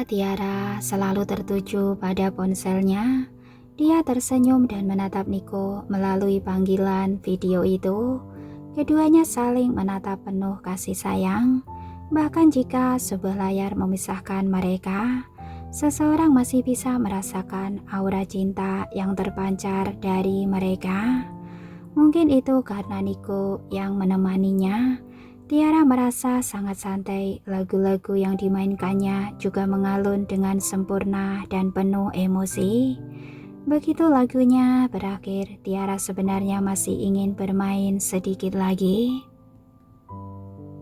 Tiara selalu tertuju pada ponselnya, dia tersenyum dan menatap Niko melalui panggilan video itu. Keduanya saling menatap penuh kasih sayang. Bahkan jika sebuah layar memisahkan mereka, seseorang masih bisa merasakan aura cinta yang terpancar dari mereka. Mungkin itu karena Niko yang menemaninya. Tiara merasa sangat santai, lagu-lagu yang dimainkannya juga mengalun dengan sempurna dan penuh emosi. Begitu lagunya berakhir, Tiara sebenarnya masih ingin bermain sedikit lagi.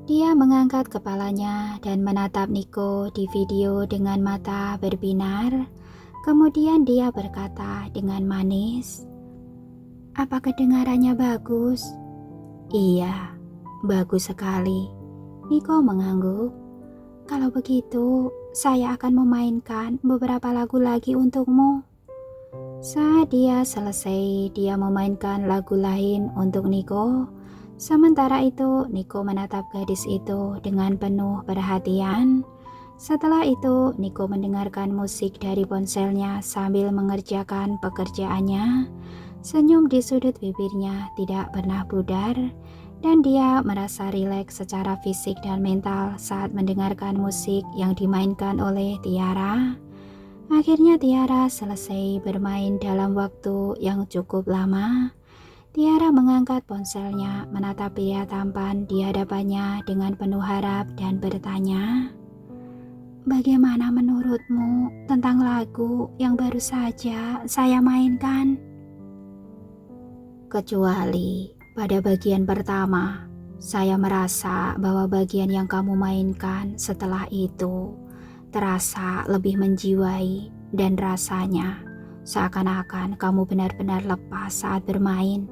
Dia mengangkat kepalanya dan menatap Niko di video dengan mata berbinar. Kemudian dia berkata dengan manis, "Apa kedengarannya bagus?" "Iya, bagus sekali." Niko mengangguk. "Kalau begitu, saya akan memainkan beberapa lagu lagi untukmu." Saat dia selesai, dia memainkan lagu lain untuk Niko. Sementara itu, Niko menatap gadis itu dengan penuh perhatian. Setelah itu, Niko mendengarkan musik dari ponselnya sambil mengerjakan pekerjaannya. Senyum di sudut bibirnya tidak pernah pudar, dan dia merasa rileks secara fisik dan mental saat mendengarkan musik yang dimainkan oleh Tiara. Akhirnya Tiara selesai bermain dalam waktu yang cukup lama. Tiara mengangkat ponselnya, menatap pria tampan di hadapannya dengan penuh harap dan bertanya, "Bagaimana menurutmu tentang lagu yang baru saja saya mainkan?" "Kecuali pada bagian pertama, saya merasa bahwa bagian yang kamu mainkan setelah itu terasa lebih menjiwai dan rasanya seakan-akan kamu benar-benar lepas saat bermain."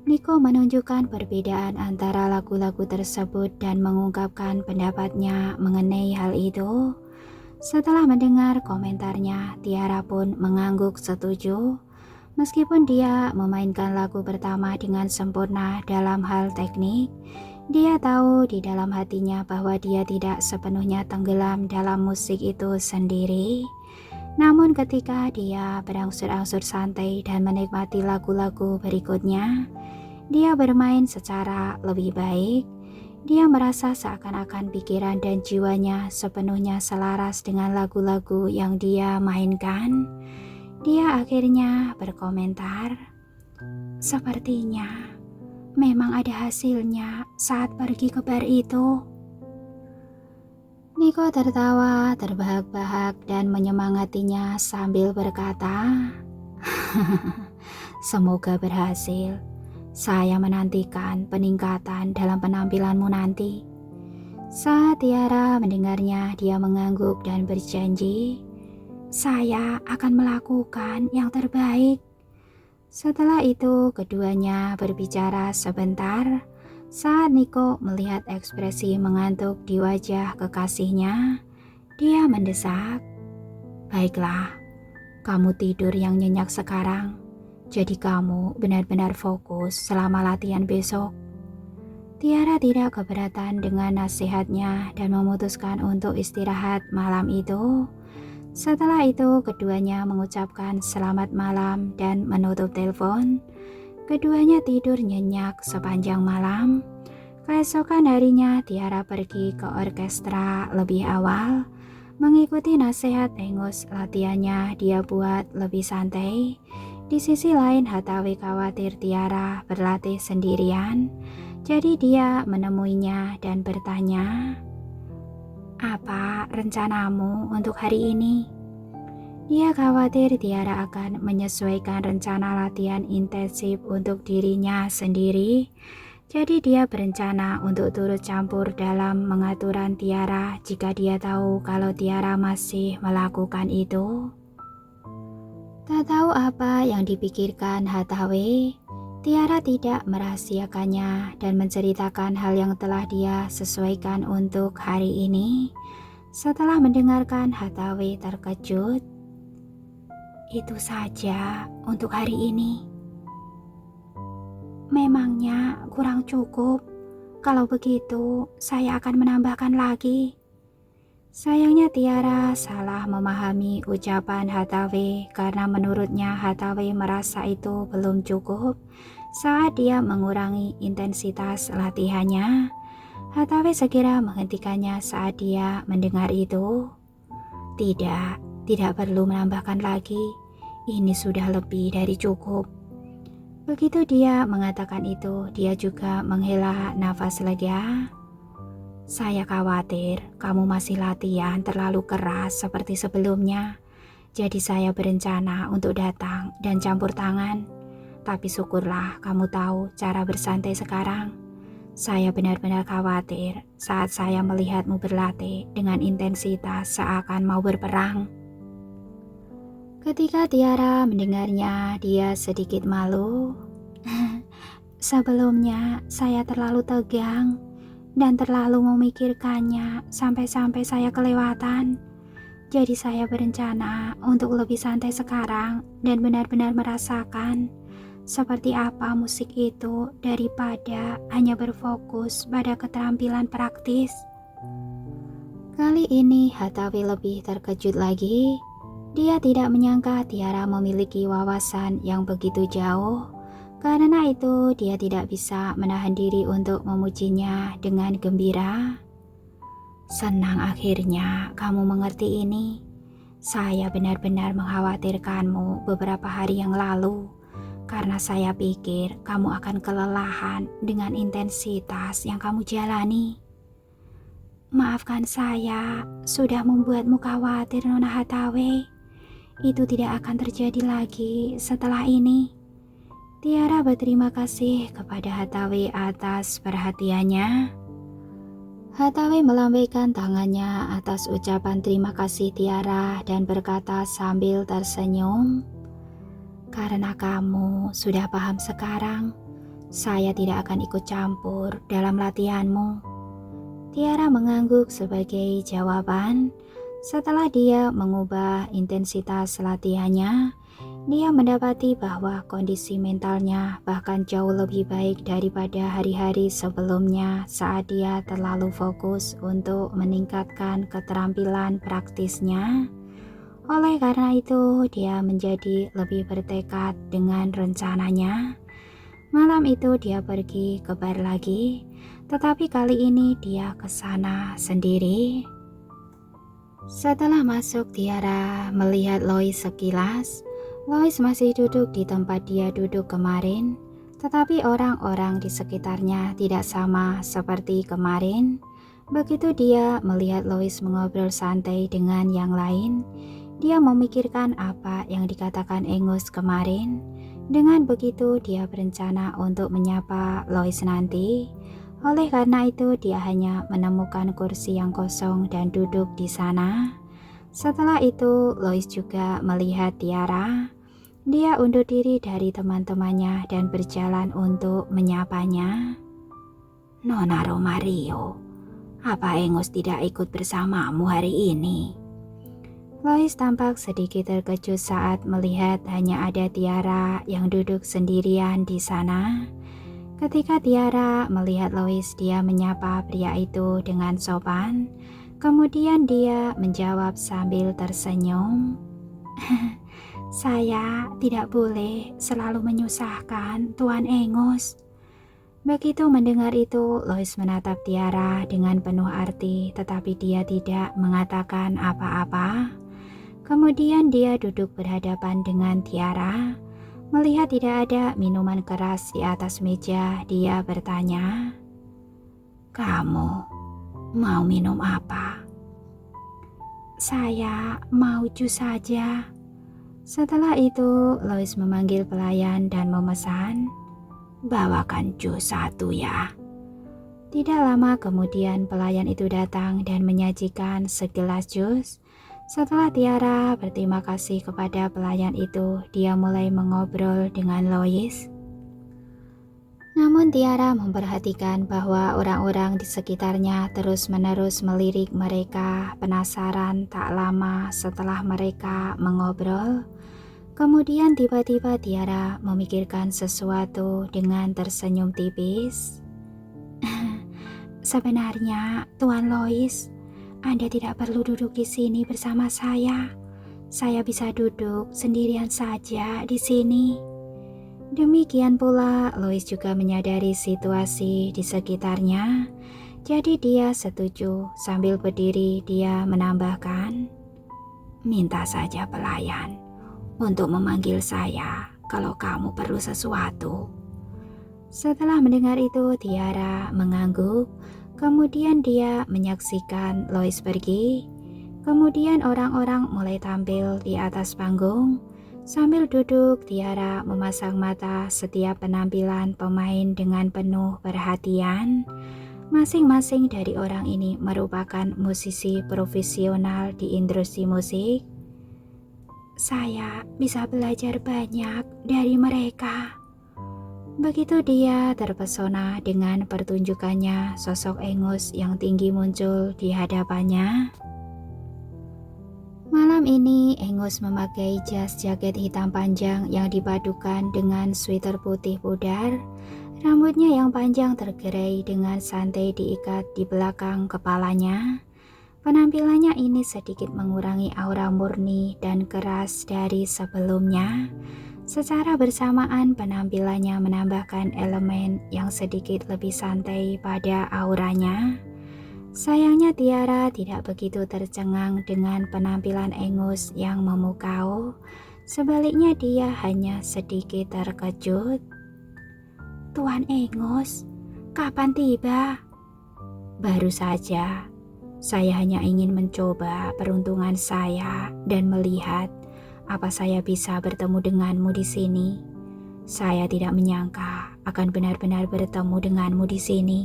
Niko menunjukkan perbedaan antara lagu-lagu tersebut dan mengungkapkan pendapatnya mengenai hal itu. Setelah mendengar komentarnya, Tiara pun mengangguk setuju. Meskipun dia memainkan lagu pertama dengan sempurna dalam hal teknik, dia tahu di dalam hatinya bahwa dia tidak sepenuhnya tenggelam dalam musik itu sendiri. Namun ketika dia berangsur-angsur santai dan menikmati lagu-lagu berikutnya, dia bermain secara lebih baik. Dia merasa seakan-akan pikiran dan jiwanya sepenuhnya selaras dengan lagu-lagu yang dia mainkan. Dia akhirnya berkomentar, "Sepertinya memang ada hasilnya saat pergi ke bar itu." Niko tertawa terbahak-bahak dan menyemangatinya sambil berkata, "Semoga berhasil. Saya menantikan peningkatan dalam penampilanmu nanti." Saat Tiara mendengarnya, dia mengangguk dan berjanji, "Saya akan melakukan yang terbaik." Setelah itu, keduanya berbicara sebentar. Saat Niko melihat ekspresi mengantuk di wajah kekasihnya, dia mendesak, "Baiklah, kamu tidur yang nyenyak sekarang. Jadi kamu benar-benar fokus selama latihan besok." Tiara tidak keberatan dengan nasihatnya dan memutuskan untuk istirahat malam itu. Setelah itu, keduanya mengucapkan selamat malam dan menutup telepon. Keduanya tidur nyenyak sepanjang malam. Keesokan harinya, Tiara pergi ke orkestra lebih awal. Mengikuti nasihat Engus, latihannya dia buat lebih santai. Di sisi lain, Hathaway khawatir Tiara berlatih sendirian. Jadi dia menemuinya dan bertanya, "Apa rencanamu untuk hari ini?" Dia khawatir Tiara akan menyesuaikan rencana latihan intensif untuk dirinya sendiri. Jadi dia berencana untuk turut campur dalam pengaturan Tiara jika dia tahu kalau Tiara masih melakukan itu. Tak tahu apa yang dipikirkan Hathaway, Tiara tidak merahasiakannya dan menceritakan hal yang telah dia sesuaikan untuk hari ini. Setelah mendengarkan, Hathaway terkejut. "Itu saja untuk hari ini? Memangnya kurang cukup? Kalau begitu, saya akan menambahkan lagi." Sayangnya Tiara salah memahami ucapan Hathaway karena menurutnya Hathaway merasa itu belum cukup saat dia mengurangi intensitas latihannya. Hathaway segera menghentikannya saat dia mendengar itu. Tidak perlu menambahkan lagi. Ini sudah lebih dari cukup. Begitu dia mengatakan itu, dia juga menghela nafas lega. Saya khawatir kamu masih latihan terlalu keras seperti sebelumnya. Jadi saya berencana untuk datang dan campur tangan. Tapi syukurlah kamu tahu cara bersantai sekarang. Saya benar-benar khawatir saat saya melihatmu berlatih dengan intensitas seakan mau berperang. Ketika Tiara mendengarnya, dia sedikit malu. Sebelumnya saya terlalu tegang dan terlalu memikirkannya sampai-sampai saya kelewatan. Jadi saya berencana untuk lebih santai sekarang dan benar-benar merasakan seperti apa musik itu daripada hanya berfokus pada keterampilan praktis. Kali ini Hathaway lebih terkejut lagi. Dia tidak menyangka Tiara memiliki wawasan yang begitu jauh. Karena itu dia tidak bisa menahan diri untuk memujinya dengan gembira. Senang akhirnya kamu mengerti ini. Saya benar-benar mengkhawatirkanmu beberapa hari yang lalu. Karena saya pikir kamu akan kelelahan dengan intensitas yang kamu jalani. Maafkan saya sudah membuatmu khawatir, Nona Hathaway. Itu tidak akan terjadi lagi setelah ini. Tiara berterima kasih kepada Hathaway atas perhatiannya. Hathaway melambaikan tangannya atas ucapan terima kasih Tiara dan berkata sambil tersenyum, "Karena kamu sudah paham sekarang, saya tidak akan ikut campur dalam latihanmu." Tiara mengangguk sebagai jawaban. Setelah dia mengubah intensitas latihannya, dia mendapati bahwa kondisi mentalnya bahkan jauh lebih baik daripada hari-hari sebelumnya saat dia terlalu fokus untuk meningkatkan keterampilan praktisnya. Oleh karena itu, dia menjadi lebih bertekad dengan rencananya. Malam itu dia pergi ke bar lagi, tetapi kali ini dia ke sana sendiri. Setelah masuk, Tiara melihat Lois sekilas. Lois masih duduk di tempat dia duduk kemarin, tetapi orang-orang di sekitarnya tidak sama seperti kemarin. Begitu dia melihat Lois mengobrol santai dengan yang lain, dia memikirkan apa yang dikatakan Angus kemarin. Dengan begitu, dia berencana untuk menyapa Lois nanti. Oleh karena itu, dia hanya menemukan kursi yang kosong dan duduk di sana. Setelah itu, Lois juga melihat Tiara. Dia undur diri dari teman-temannya dan berjalan untuk menyapanya. "Nona Romario, apa Angus tidak ikut bersamamu hari ini?" Lois tampak sedikit terkejut saat melihat hanya ada Tiara yang duduk sendirian di sana. Ketika Tiara melihat Lois, dia menyapa pria itu dengan sopan. Kemudian dia menjawab sambil tersenyum, "Saya tidak boleh selalu menyusahkan Tuan Angus." Begitu mendengar itu, Lois menatap Tiara dengan penuh arti, tetapi dia tidak mengatakan apa-apa. Kemudian dia duduk berhadapan dengan Tiara. Melihat tidak ada minuman keras di atas meja, dia bertanya, "Kamu mau minum apa?" "Saya mau jus saja." Setelah itu, Lois memanggil pelayan dan memesan, "Bawakan jus satu ya." Tidak lama kemudian pelayan itu datang dan menyajikan segelas jus. Setelah Tiara berterima kasih kepada pelayan itu, dia mulai mengobrol dengan Lois. Namun Tiara memperhatikan bahwa orang-orang di sekitarnya terus-menerus melirik mereka, penasaran. Tak lama setelah mereka mengobrol, kemudian tiba-tiba Tiara memikirkan sesuatu dengan tersenyum tipis. "Sebenarnya, Tuan Lois, Anda tidak perlu duduk di sini bersama saya. Saya bisa duduk sendirian saja di sini." Demikian pula, Lois juga menyadari situasi di sekitarnya. Jadi dia setuju. Sambil berdiri, dia menambahkan, "Minta saja pelayan untuk memanggil saya kalau kamu perlu sesuatu." Setelah mendengar itu, Tiara mengangguk. Kemudian dia menyaksikan Lois pergi. Kemudian orang-orang mulai tampil di atas panggung. Sambil duduk, Tiara memasang mata setiap penampilan pemain dengan penuh perhatian. Masing-masing dari orang ini merupakan musisi profesional di industri musik. Saya bisa belajar banyak dari mereka. Begitu dia terpesona dengan pertunjukannya, sosok Angus yang tinggi muncul di hadapannya. Malam ini, Angus memakai jas jaket hitam panjang yang dipadukan dengan sweater putih pudar. Rambutnya yang panjang tergerai dengan santai diikat di belakang kepalanya. Penampilannya ini sedikit mengurangi aura murni dan keras dari sebelumnya. Secara bersamaan, penampilannya menambahkan elemen yang sedikit lebih santai pada auranya. Sayangnya Tiara tidak begitu tercengang dengan penampilan Angus yang memukau. Sebaliknya dia hanya sedikit terkejut. "Tuan Angus, kapan tiba?" "Baru saja. Saya hanya ingin mencoba peruntungan saya dan melihat apa saya bisa bertemu denganmu di sini. Saya tidak menyangka akan benar-benar bertemu denganmu di sini."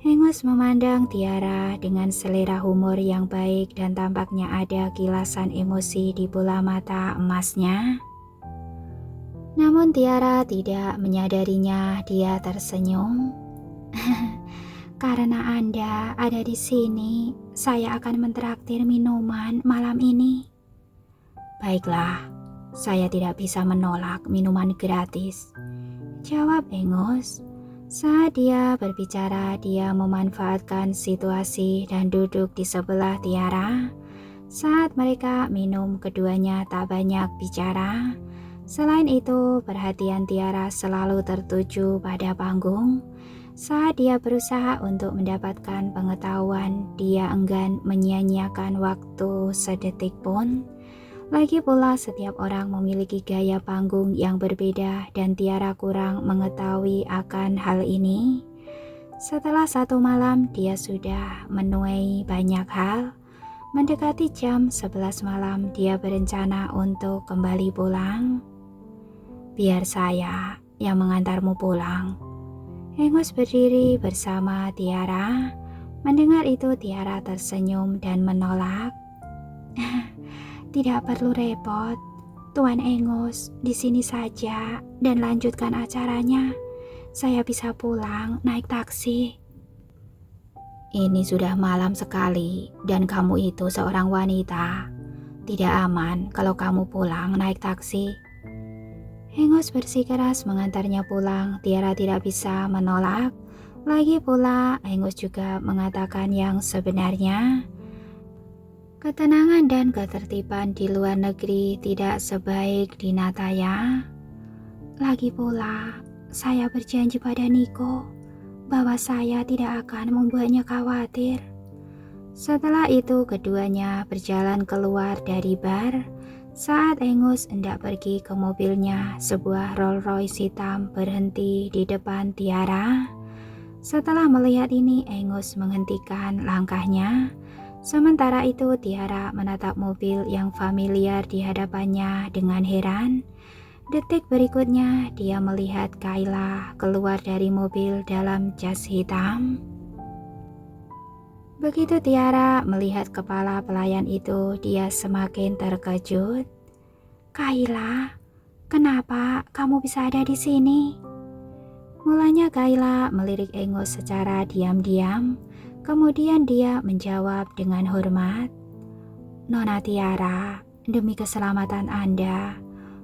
Angus memandang Tiara dengan selera humor yang baik dan tampaknya ada kilasan emosi di bola mata emasnya. Namun Tiara tidak menyadarinya. Dia tersenyum. "Karena Anda ada di sini, saya akan mentraktir minuman malam ini." "Baiklah, saya tidak bisa menolak minuman gratis," jawab Angus. Saat dia berbicara, dia memanfaatkan situasi dan duduk di sebelah Tiara. Saat mereka minum, keduanya tak banyak bicara. Selain itu, perhatian Tiara selalu tertuju pada panggung. Saat dia berusaha untuk mendapatkan pengetahuan, dia enggan menyia-nyiakan waktu sedetik pun. Lagi pula setiap orang memiliki gaya panggung yang berbeda dan Tiara kurang mengetahui akan hal ini. Setelah satu malam, dia sudah menuai banyak hal. Mendekati jam 11 malam, dia berencana untuk kembali pulang. "Biar saya yang mengantarmu pulang." Angus berdiri bersama Tiara. Mendengar itu, Tiara tersenyum dan menolak. "Tidak perlu repot, Tuan Angus, di sini saja dan lanjutkan acaranya. Saya bisa pulang naik taksi." "Ini sudah malam sekali dan kamu itu seorang wanita. Tidak aman kalau kamu pulang naik taksi." Angus bersikeras mengantarnya pulang. Tiara tidak bisa menolak. Lagi pula, Angus juga mengatakan yang sebenarnya. Ketenangan dan ketertiban di luar negeri tidak sebaik di Nataya. Lagi pula, saya berjanji pada Nico bahwa saya tidak akan membuatnya khawatir. Setelah itu, keduanya berjalan keluar dari bar. Saat Angus hendak pergi ke mobilnya, sebuah Rolls Royce hitam berhenti di depan Tiara. Setelah melihat ini, Angus menghentikan langkahnya. Sementara itu, Tiara menatap mobil yang familiar di hadapannya dengan heran. Detik berikutnya, dia melihat Kayla keluar dari mobil dalam jas hitam. Begitu Tiara melihat kepala pelayan itu, dia semakin terkejut. "Kayla, kenapa kamu bisa ada di sini?" Mulanya Kayla melirik Angus secara diam-diam. Kemudian dia menjawab dengan hormat, "Nona Tiara, demi keselamatan Anda,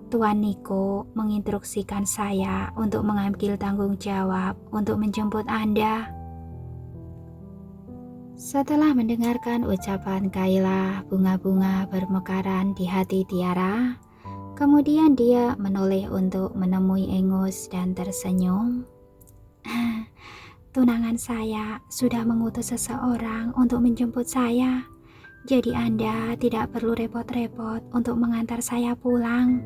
Tuan Nico menginstruksikan saya untuk mengambil tanggung jawab untuk menjemput Anda." Setelah mendengarkan ucapan Kayla, bunga-bunga bermekaran di hati Tiara. Kemudian dia menoleh untuk menemui Engus dan tersenyum. Tunangan saya sudah mengutus seseorang untuk menjemput saya. Jadi Anda tidak perlu repot-repot untuk mengantar saya pulang.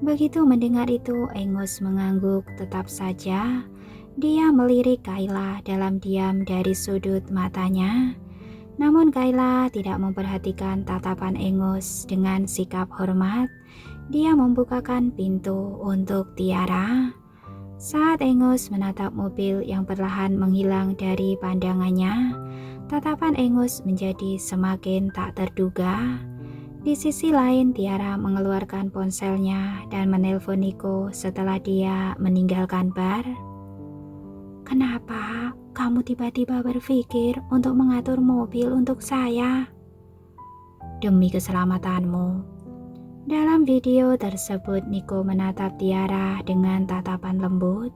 Begitu mendengar itu, Engus mengangguk. Tetap saja dia melirik Kayla dalam diam dari sudut matanya. Namun Kayla tidak memperhatikan tatapan Engus. Dengan sikap hormat, dia membukakan pintu untuk Tiara. Saat Engus menatap mobil yang perlahan menghilang dari pandangannya, tatapan Engus menjadi semakin tak terduga. Di sisi lain, Tiara mengeluarkan ponselnya dan menelpon Niko setelah dia meninggalkan bar. Kenapa kamu tiba-tiba berpikir untuk mengatur mobil untuk saya? Demi keselamatanmu. Dalam video tersebut, Niko menatap Tiara dengan tatapan lembut.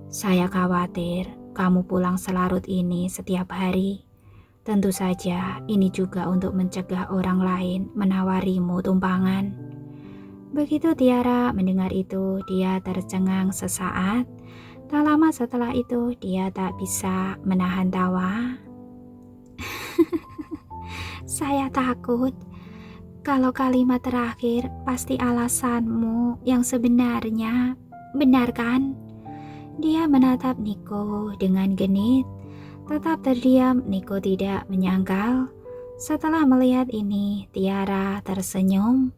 Saya khawatir kamu pulang selarut ini setiap hari. Tentu saja ini juga untuk mencegah orang lain menawarimu tumpangan. Begitu Tiara mendengar itu, dia tercengang sesaat. Tak lama setelah itu, dia tak bisa menahan tawa. Saya takut kalau kalimat terakhir pasti alasanmu yang sebenarnya, benar kan? Dia menatap Niko dengan genit. Tetap terdiam, Niko tidak menyangkal. Setelah melihat ini, Tiara tersenyum.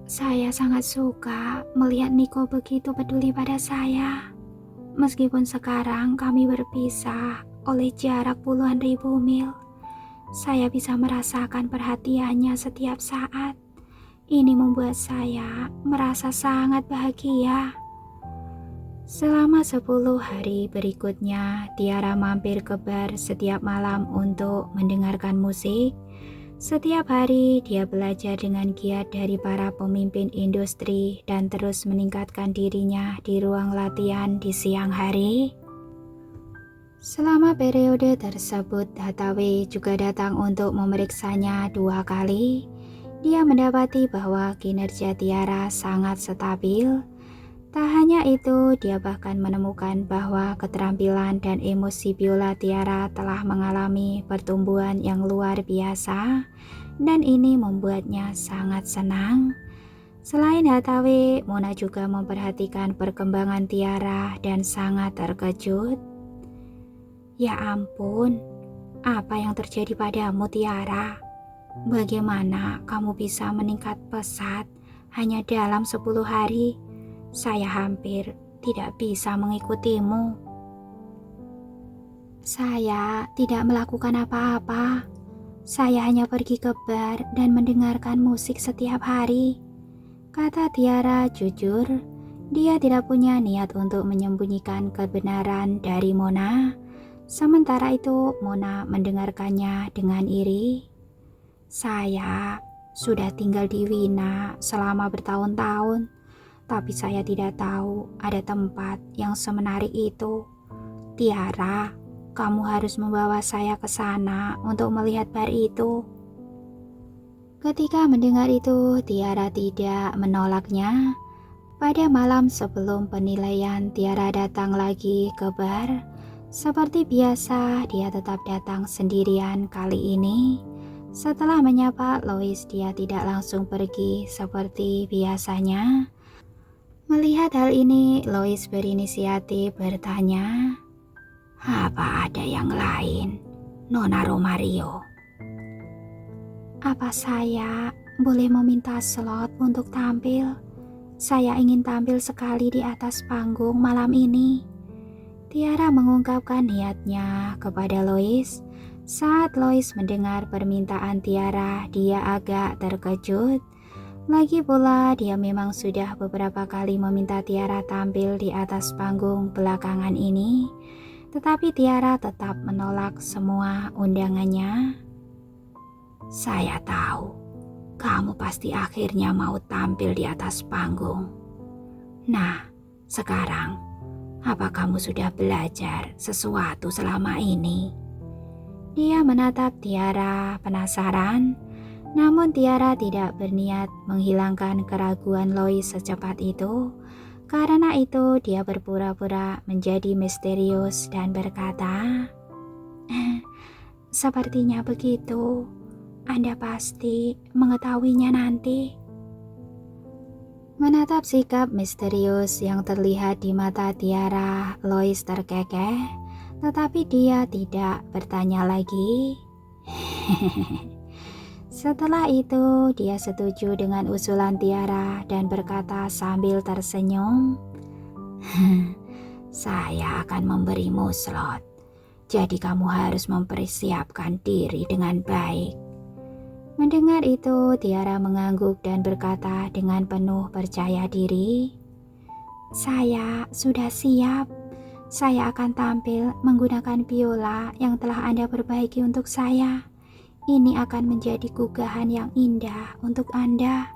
Saya sangat suka melihat Niko begitu peduli pada saya. Meskipun sekarang kami berpisah oleh jarak puluhan ribu mil. Saya bisa merasakan perhatiannya setiap saat. Ini membuat saya merasa sangat bahagia. Selama 10 hari berikutnya, Tiara mampir ke bar setiap malam untuk mendengarkan musik. Setiap hari dia belajar dengan giat dari para pemimpin industri dan terus meningkatkan dirinya di ruang latihan di siang hari. Selama periode tersebut, Hathaway juga datang untuk memeriksanya 2 kali. Dia mendapati bahwa kinerja Tiara sangat stabil. Tak hanya itu, dia bahkan menemukan bahwa keterampilan dan emosi biola Tiara telah mengalami pertumbuhan yang luar biasa, dan ini membuatnya sangat senang. Selain Hathaway, Mona juga memperhatikan perkembangan Tiara dan sangat terkejut. Ya ampun, apa yang terjadi padamu Tiara? Bagaimana kamu bisa meningkat pesat hanya dalam 10 hari? Saya hampir tidak bisa mengikutimu. Saya tidak melakukan apa-apa. Saya hanya pergi ke bar dan mendengarkan musik setiap hari. Kata Tiara jujur, dia tidak punya niat untuk menyembunyikan kebenaran dari Mona. Sementara itu, Mona mendengarkannya dengan iri. Saya sudah tinggal di Wina selama bertahun-tahun, tapi saya tidak tahu ada tempat yang semenarik itu. Tiara, kamu harus membawa saya ke sana untuk melihat bar itu. Ketika mendengar itu, Tiara tidak menolaknya. Pada malam sebelum penilaian, Tiara datang lagi ke bar. Seperti biasa, dia tetap datang sendirian kali ini. Setelah menyapa Lois, dia tidak langsung pergi seperti biasanya. Melihat hal ini, Lois berinisiatif bertanya, "Apa ada yang lain, Nona Romario?" "Apa saya boleh meminta slot untuk tampil? Saya ingin tampil sekali di atas panggung malam ini." Tiara mengungkapkan niatnya kepada Lois. Saat Lois mendengar permintaan Tiara, dia agak terkejut. Lagi pula, dia memang sudah beberapa kali meminta Tiara tampil di atas panggung belakangan ini. Tetapi Tiara tetap menolak semua undangannya. "Saya tahu, kamu pasti akhirnya mau tampil di atas panggung. Nah, sekarang apa kamu sudah belajar sesuatu selama ini? Dia menatap Tiara penasaran, namun Tiara tidak berniat menghilangkan keraguan Lois secepat itu. Karena itu dia berpura-pura menjadi misterius dan berkata, "Sepertinya begitu. Anda pasti mengetahuinya nanti." Menatap sikap misterius yang terlihat di mata Tiara, Lois terkekeh, tetapi dia tidak bertanya lagi. Setelah itu, dia setuju dengan usulan Tiara dan berkata sambil tersenyum, "Saya akan memberimu slot, jadi kamu harus mempersiapkan diri dengan baik." Mendengar itu, Tiara mengangguk dan berkata dengan penuh percaya diri, "Saya sudah siap. Saya akan tampil menggunakan biola yang telah Anda perbaiki untuk saya. Ini akan menjadi gugahan yang indah untuk Anda."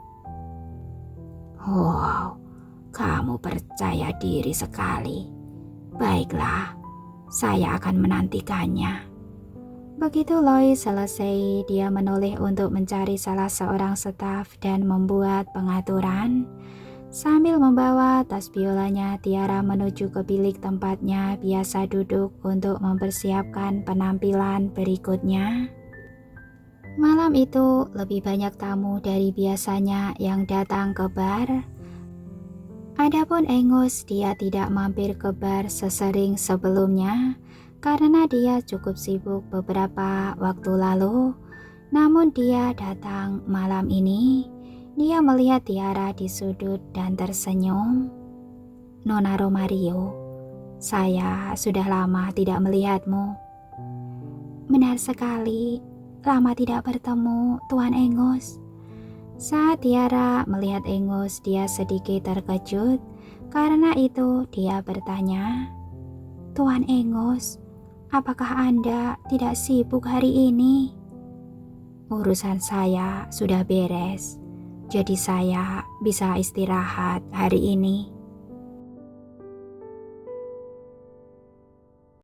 Wow, kamu percaya diri sekali. Baiklah, saya akan menantikannya. Begitu Lois selesai, dia menoleh untuk mencari salah seorang staf dan membuat pengaturan. Sambil membawa tas biolanya, Tiara menuju ke bilik tempatnya biasa duduk untuk mempersiapkan penampilan berikutnya. Malam itu lebih banyak tamu dari biasanya yang datang ke bar. Adapun Angus, dia tidak mampir ke bar sesering sebelumnya karena dia cukup sibuk beberapa waktu lalu. Namun dia datang malam ini. Dia melihat Tiara di sudut dan tersenyum. "Nona Romario, saya sudah lama tidak melihatmu." "Benar sekali. Lama tidak bertemu, Tuan Angus." Saat Tiara melihat Angus, dia sedikit terkejut. Karena itu dia bertanya, "Tuan Angus, apakah Anda tidak sibuk hari ini?" Urusan saya sudah beres, jadi saya bisa istirahat hari ini.